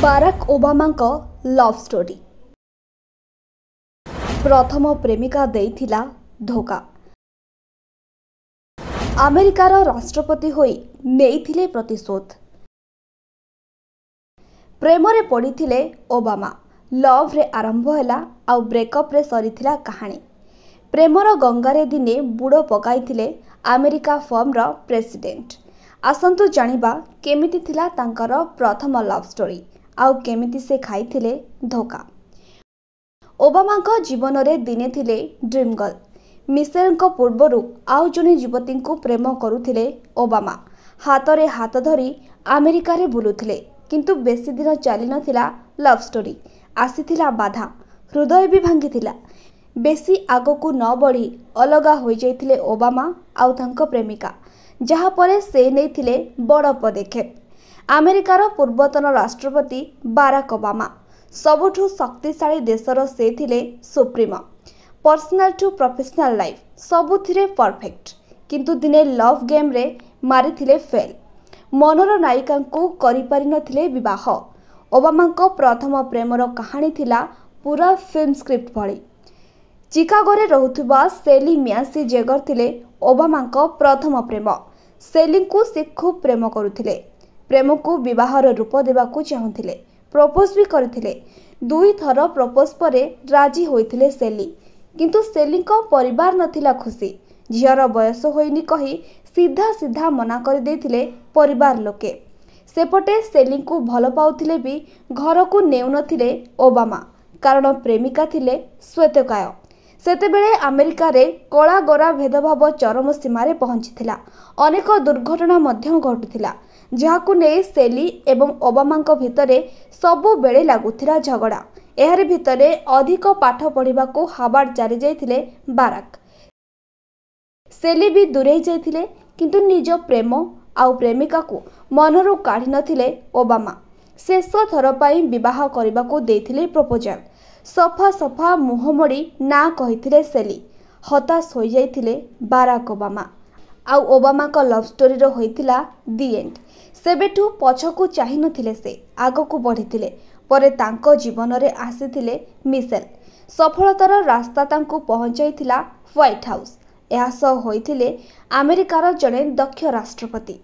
Barak ओबामांको love story. प्रथम प्रेमिका देइथिला धोखा। अमेरिकार राष्ट्रपति होई नेइथिले प्रतिशोध। प्रेम रे पड़िथिले ओबामा। लव रे आरंभ हैला आउ ब्रेकअप रे सरीथिला कहानी। प्रेमर गंगारे दिने बुड़ पकाइथिले अमेरिका फर्म रो प्रेसिडेंट। आसंतु जानिबा केमिति थिला तांकर प्रथम लव स्टोरी आउ केमिति से खाइथिले धोखा। ओबामांको जीवन रे दिने थिले ड्रीम गर्ल। मिशेल को पूर्वरु आउ जने युवती को प्रेम करुथिले ओबामा। हाथ रे हाथ धरी अमेरिका रे बुलुथिले, किंतु बेसी दिन चली नथिला लव स्टोरी। आसीथिला बाधा, हृदय भी भांगिथिला। बेसी आगकू न बढ़ी अलगा होई जाइथिले ओबामा आउ तांको प्रेमिका, जहा परे से नेइथिले बड़ पदक्षेप। अमेरिकार पूर्वतन राष्ट्रपति बाराक ओबामा सबुठु शक्तिशाली देशर से थिले supreme. Personal to professional life सबुथिरे परफेक्ट, किंतु दिने लव गेम रे मारिथिले फेल। मनर नायिका को करि पारि नथिले विवाह। ओबामांको प्रथम प्रेमर कहानी थिला पूरा फिल्म स्क्रिप्ट भली। चिकागो रे रहुथुबा सेली म्यासी जेगर थिले ओबामांको प्रथम प्रेम। सेली को से खूब प्रेम करुथिले। प्रेम को विवाहर रूप देवाकू चाहुथिले। प्रपोज भी करथिले। 2 थर प्रपोज परे राजी होइथिले सेली, किंतु सेली को परिवार नथिला खुशी। झियर बयस होइनी कही सीधा सीधा मना कर देथिले परिवार लोके। सेपटे सेली को भल पाउथिले भी घर को नेउ नथिले ओबामा, कारण प्रेमिका थिले श्वेतकाय। सेतेबेले अमेरिका रे कला गोरा भेदभाव चरम सीमारे पहुंचीथिला। अनेक दुर्घटना मध्य घटुथिला, जहाकू नै सेली एवं ओबामांको भितरे सबु बेले लागुथिला झगड़ा। एहार भितरे अधिक पाठ पढ़िबाकू हाबाड़ जारी जाइथिले बाराक। सेली भी दूरे जाइथिले, किंतु निज प्रेम आउ प्रेमिका को मनरू काढ़ी नथिले ओबामा। शेष थर पाई विवाह करबाकू देइथिले प्रपोजल। सफा सफा मुह मोड़ी ना कहिथिले सेली। हताश हो जाइथिले बाराक ओबामा। आउ ओबामा को लव स्टोरी रो होइथिला दी एंड। सेबेठू पछकू चाहि नथिले, से आगकू बढ़िथिले। परे तांको जीवन रे आसीथिले मिशेल। सफलतार रास्ता तांको पहुंचाइथिला व्हाइट हाउस। एहा सह होइथिले अमेरिकार जने दक्ष राष्ट्रपति।